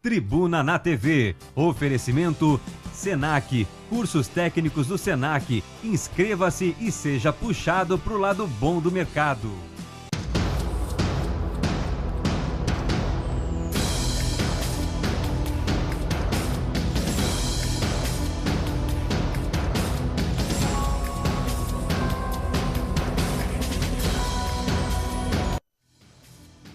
Tribuna na TV. Oferecimento Senac. Cursos técnicos do Senac. Inscreva-se e seja puxado para o lado bom do mercado.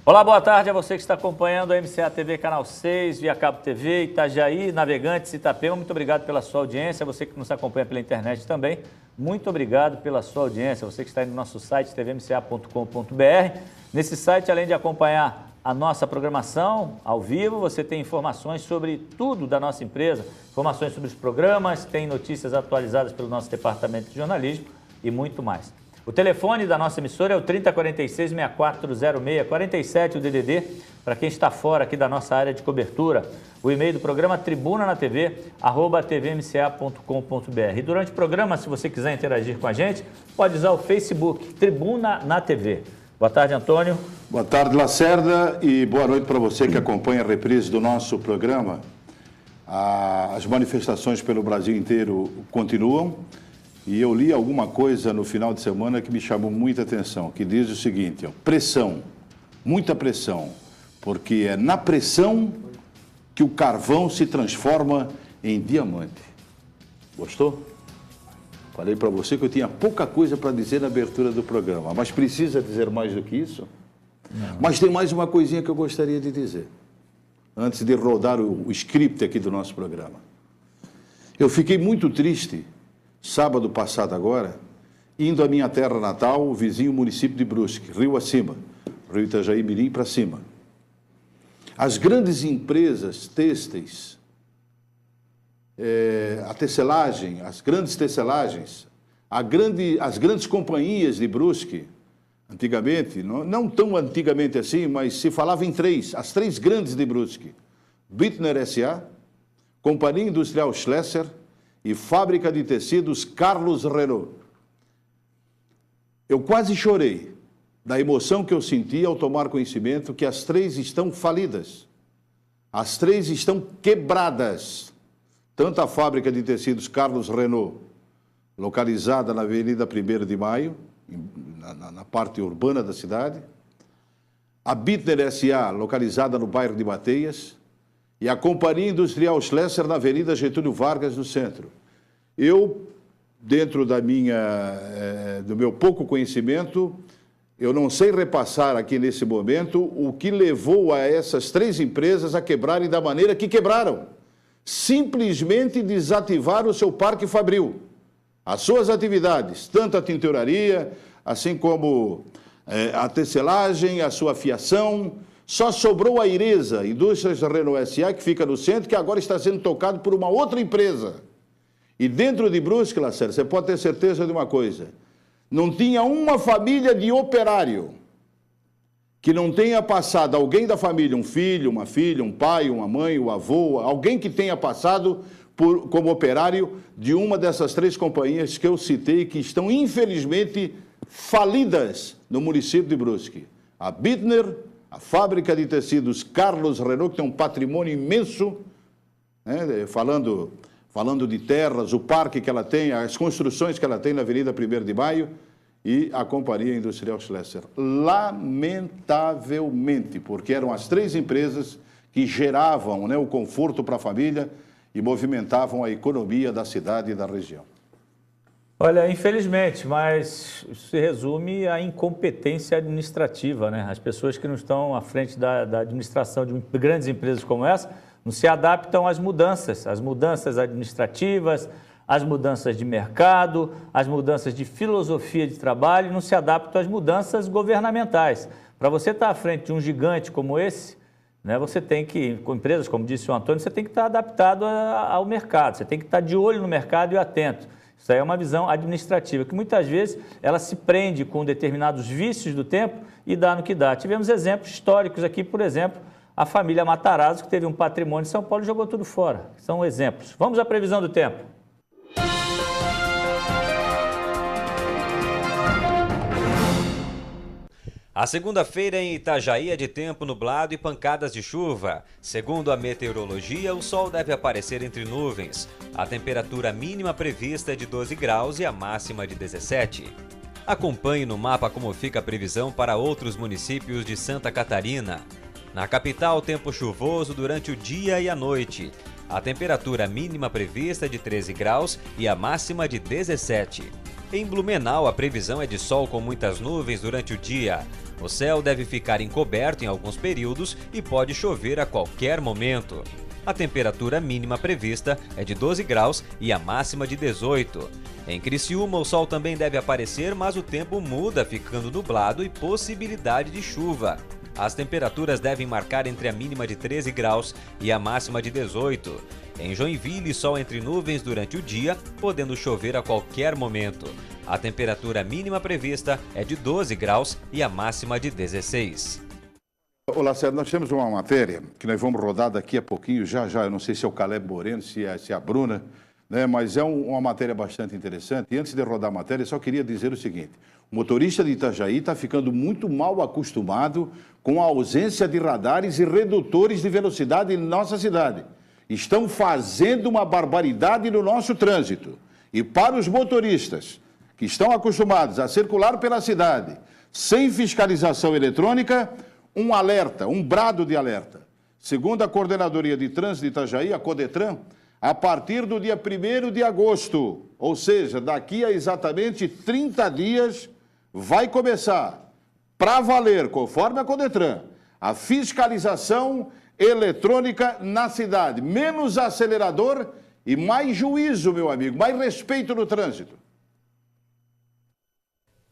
Olá, boa tarde a você que está acompanhando a MCA TV Canal 6, via Cabo TV, Itajaí, Navegantes, Itapema. Muito obrigado pela sua audiência. Você que nos acompanha pela internet também, muito obrigado pela sua audiência. Você que está aí no nosso site, tvmca.com.br. Nesse site, além de acompanhar a nossa programação ao vivo, você tem informações sobre tudo da nossa empresa, informações sobre os programas, tem notícias atualizadas pelo nosso departamento de jornalismo e muito mais. O telefone da nossa emissora é o 3046-6406, 47 o DDD, para quem está fora aqui da nossa área de cobertura. O e-mail do programa tribuna@tvmca.com.br. E durante o programa, se você quiser interagir com a gente, pode usar o Facebook, Tribuna na TV. Boa tarde, Antônio. Boa tarde, Lacerda, e boa noite para você que acompanha a reprise do nosso programa. As manifestações pelo Brasil inteiro continuam. E eu li alguma coisa no final de semana que me chamou muita atenção, que diz o seguinte, ó, pressão, muita pressão, porque é na pressão que o carvão se transforma em diamante. Gostou? Falei para você que eu tinha pouca coisa para dizer na abertura do programa, mas precisa dizer mais do que isso? Não. Mas tem mais uma coisinha que eu gostaria de dizer, antes de rodar o script aqui do nosso programa. Eu fiquei muito triste sábado passado agora, indo à minha terra natal, o vizinho município de Brusque, rio acima, rio Itajaí Mirim para cima. As grandes empresas têxteis, a tecelagem, as grandes tecelagens, as grandes companhias de Brusque, antigamente, não tão antigamente assim, mas se falava em as três grandes de Brusque, Bittner S.A., Companhia Industrial Schlesser e Fábrica de Tecidos Carlos Renault. Eu quase chorei da emoção que eu senti ao tomar conhecimento que as três estão falidas. As três estão quebradas. Tanto a Fábrica de Tecidos Carlos Renault, localizada na Avenida 1º de Maio, na parte urbana da cidade, a Bittner S.A., localizada no bairro de Bateias, e a Companhia Industrial Schlesser na Avenida Getúlio Vargas, no centro. Eu, dentro do meu pouco conhecimento, eu não sei repassar aqui nesse momento o que levou a essas três empresas a quebrarem da maneira que quebraram. Simplesmente desativaram o seu parque fabril, as suas atividades, tanto a tinturaria, assim como a tecelagem, a sua fiação. Só sobrou a Iresa, Indústrias Renault S.A., que fica no centro, que agora está sendo tocado por uma outra empresa. E dentro de Brusque, Lacerda, você pode ter certeza de uma coisa, não tinha uma família de operário que não tenha passado, alguém da família, um filho, uma filha, um pai, uma mãe, um avô, alguém que tenha passado como operário de uma dessas três companhias que eu citei, que estão, infelizmente, falidas no município de Brusque. A Bittner, a Fábrica de Tecidos Carlos Renault, que tem um patrimônio imenso, né, falando de terras, o parque que ela tem, as construções que ela tem na Avenida 1º de Maio, e a Companhia Industrial Schlesser. Lamentavelmente, porque eram as três empresas que geravam, né, o conforto para a família e movimentavam a economia da cidade e da região. Olha, infelizmente, mas isso se resume à incompetência administrativa, né? As pessoas que não estão à frente da administração de grandes empresas como essa não se adaptam às mudanças administrativas, às mudanças de mercado, às mudanças de filosofia de trabalho, não se adaptam às mudanças governamentais. Para você estar à frente de um gigante como esse, né, você tem que, com empresas, como disse o Antônio, você tem que estar adaptado ao mercado, você tem que estar de olho no mercado e atento. Isso aí é uma visão administrativa, que muitas vezes ela se prende com determinados vícios do tempo e dá no que dá. Tivemos exemplos históricos aqui, por exemplo, a família Matarazzo, que teve um patrimônio em São Paulo e jogou tudo fora. São exemplos. Vamos à previsão do tempo. A segunda-feira em Itajaí é de tempo nublado e pancadas de chuva. Segundo a meteorologia, o sol deve aparecer entre nuvens. A temperatura mínima prevista é de 12 graus e a máxima de 17. Acompanhe no mapa como fica a previsão para outros municípios de Santa Catarina. Na capital, tempo chuvoso durante o dia e a noite. A temperatura mínima prevista é de 13 graus e a máxima de 17. Em Blumenau, a previsão é de sol com muitas nuvens durante o dia. O céu deve ficar encoberto em alguns períodos e pode chover a qualquer momento. A temperatura mínima prevista é de 12 graus e a máxima de 18. Em Criciúma, o sol também deve aparecer, mas o tempo muda, ficando nublado e possibilidade de chuva. As temperaturas devem marcar entre a mínima de 13 graus e a máxima de 18. Em Joinville, sol entre nuvens durante o dia, podendo chover a qualquer momento. A temperatura mínima prevista é de 12 graus e a máxima de 16. Ô Lacerda, nós temos uma matéria que nós vamos rodar daqui a pouquinho, já, eu não sei se é o Caleb Moreno, se é a Bruna, né? Mas é uma matéria bastante interessante. E antes de rodar a matéria, eu só queria dizer o seguinte: o motorista de Itajaí está ficando muito mal acostumado com a ausência de radares e redutores de velocidade em nossa cidade. Estão fazendo uma barbaridade no nosso trânsito. E para os motoristas que estão acostumados a circular pela cidade sem fiscalização eletrônica, um alerta, um brado de alerta. Segundo a Coordenadoria de Trânsito de Itajaí, a Codetran, a partir do dia 1º de agosto, ou seja, daqui a exatamente 30 dias, vai começar, para valer, conforme a Codetran, a fiscalização eletrônica na cidade. Menos acelerador e mais juízo, meu amigo, mais respeito no trânsito.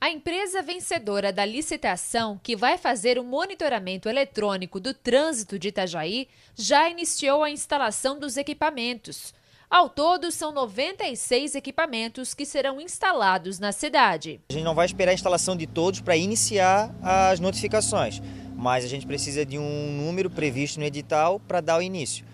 A empresa vencedora da licitação, que vai fazer o monitoramento eletrônico do trânsito de Itajaí, já iniciou a instalação dos equipamentos. Ao todo, são 96 equipamentos que serão instalados na cidade. A gente não vai esperar a instalação de todos para iniciar as notificações, mas a gente precisa de um número previsto no edital para dar o início.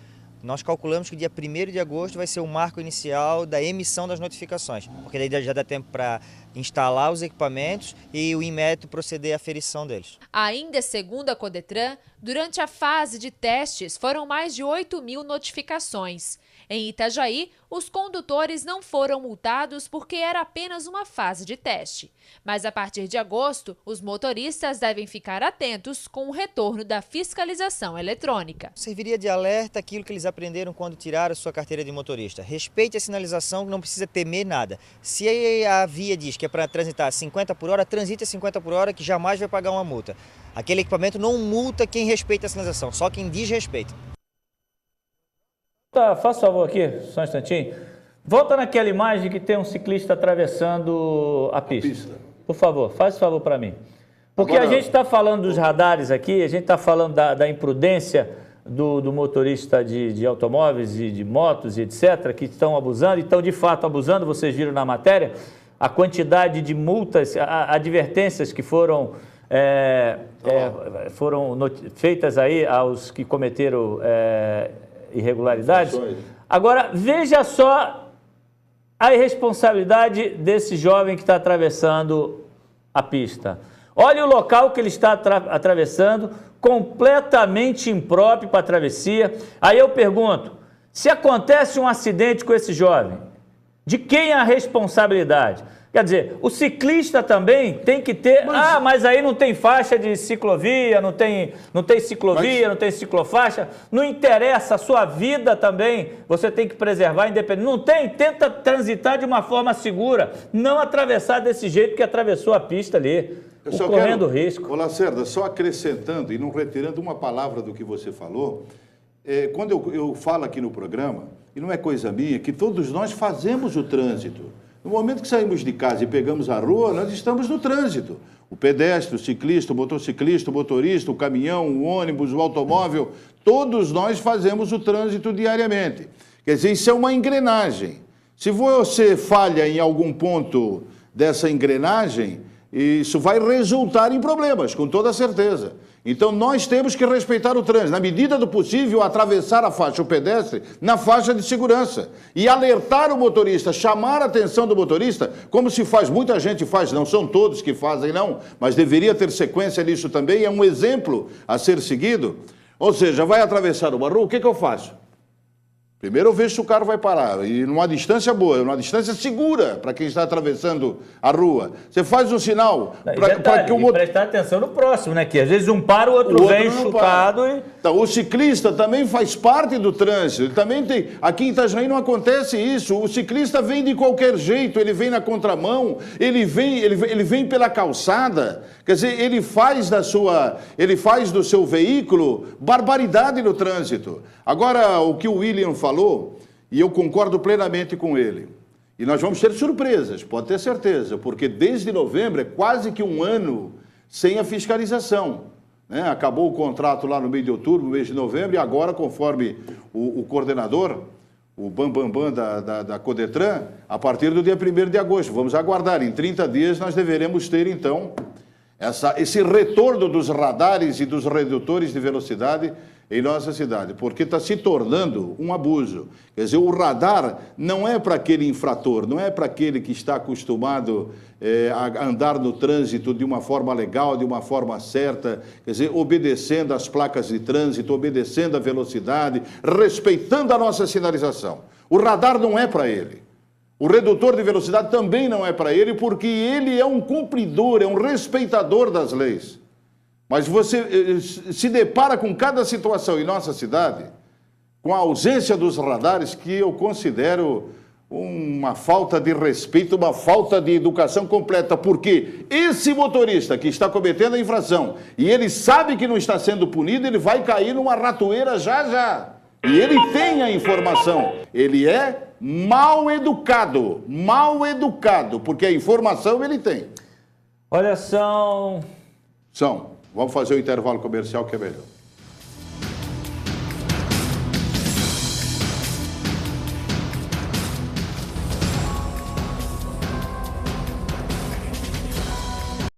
Nós calculamos que o dia 1º de agosto vai ser o marco inicial da emissão das notificações, porque daí já dá tempo para instalar os equipamentos e o Inmetro proceder à aferição deles. Ainda segundo a Codetran, durante a fase de testes foram mais de 8.000 notificações. Em Itajaí, os condutores não foram multados porque era apenas uma fase de teste. Mas a partir de agosto, os motoristas devem ficar atentos com o retorno da fiscalização eletrônica. Serviria de alerta aquilo que eles aprenderam quando tiraram sua carteira de motorista. Respeite a sinalização, não precisa temer nada. Se a via diz que é para transitar 50 por hora, transite a 50 por hora que jamais vai pagar uma multa. Aquele equipamento não multa quem respeita a sinalização, só quem desrespeita. Tá, faça favor aqui, só um instantinho. Volta naquela imagem que tem um ciclista atravessando a pista. Por favor, faz esse favor para mim. Porque agora, a gente está falando dos radares aqui, a gente está falando da imprudência do motorista de automóveis e de motos e etc., que estão abusando, e estão de fato abusando, vocês viram na matéria, a quantidade de multas, advertências que foram feitas aí aos que cometeram irregularidades. Agora, veja só a irresponsabilidade desse jovem que está atravessando a pista. Olha o local que ele está atravessando, completamente impróprio para a travessia. Aí eu pergunto, se acontece um acidente com esse jovem, de quem é a responsabilidade? Quer dizer, o ciclista também tem que ter... mas aí não tem faixa de ciclovia, não tem ciclovia, não tem ciclofaixa. Não interessa, a sua vida também você tem que preservar independente. Não tem, tenta transitar de uma forma segura, não atravessar desse jeito que atravessou a pista ali, correndo risco. Ô Lacerda, só acrescentando e não retirando uma palavra do que você falou, quando eu falo aqui no programa, e não é coisa minha, que todos nós fazemos o trânsito. No momento que saímos de casa e pegamos a rua, nós estamos no trânsito. O pedestre, o ciclista, o motociclista, o motorista, o caminhão, o ônibus, o automóvel, todos nós fazemos o trânsito diariamente. Quer dizer, isso é uma engrenagem. Se você falha em algum ponto dessa engrenagem, isso vai resultar em problemas, com toda certeza. Então nós temos que respeitar o trânsito, na medida do possível, atravessar a faixa, o pedestre, na faixa de segurança. E alertar o motorista, chamar a atenção do motorista, como se faz, muita gente faz, não são todos que fazem não, mas deveria ter sequência nisso também, é um exemplo a ser seguido. Ou seja, vai atravessar uma rua, o que eu faço? Primeiro eu vejo se o carro vai parar, e numa distância boa, numa distância segura para quem está atravessando a rua. Você faz um sinal para que o motor... prestar atenção no próximo, né? Que às vezes um para, o outro vem chutado e... Então, o ciclista também faz parte do trânsito. Ele também tem... Aqui em Itajaí não acontece isso. O ciclista vem de qualquer jeito, ele vem na contramão, ele vem pela calçada. Quer dizer, ele faz do seu veículo barbaridade no trânsito. Agora, o que o William falou, e eu concordo plenamente com ele, e nós vamos ter surpresas, pode ter certeza, porque desde novembro é quase que um ano sem a fiscalização, né? Acabou o contrato lá no mês de outubro, no mês de novembro, e agora, conforme o coordenador, o Bambambam da Codetran, a partir do dia 1º de agosto, vamos aguardar, em 30 dias nós deveremos ter, então, esse retorno dos radares e dos redutores de velocidade em nossa cidade, porque está se tornando um abuso. Quer dizer, o radar não é para aquele infrator, não é para aquele que está acostumado a andar no trânsito de uma forma legal, de uma forma certa, quer dizer, obedecendo às placas de trânsito, obedecendo a velocidade, respeitando a nossa sinalização. O radar não é para ele. O redutor de velocidade também não é para ele, porque ele é um cumpridor, é um respeitador das leis. Mas você se depara com cada situação em nossa cidade, com a ausência dos radares, que eu considero uma falta de respeito, uma falta de educação completa, porque esse motorista que está cometendo a infração, e ele sabe que não está sendo punido, ele vai cair numa ratoeira já. E ele tem a informação, ele é mal educado, porque a informação ele tem. Olha, são... Vamos fazer o intervalo comercial que é melhor.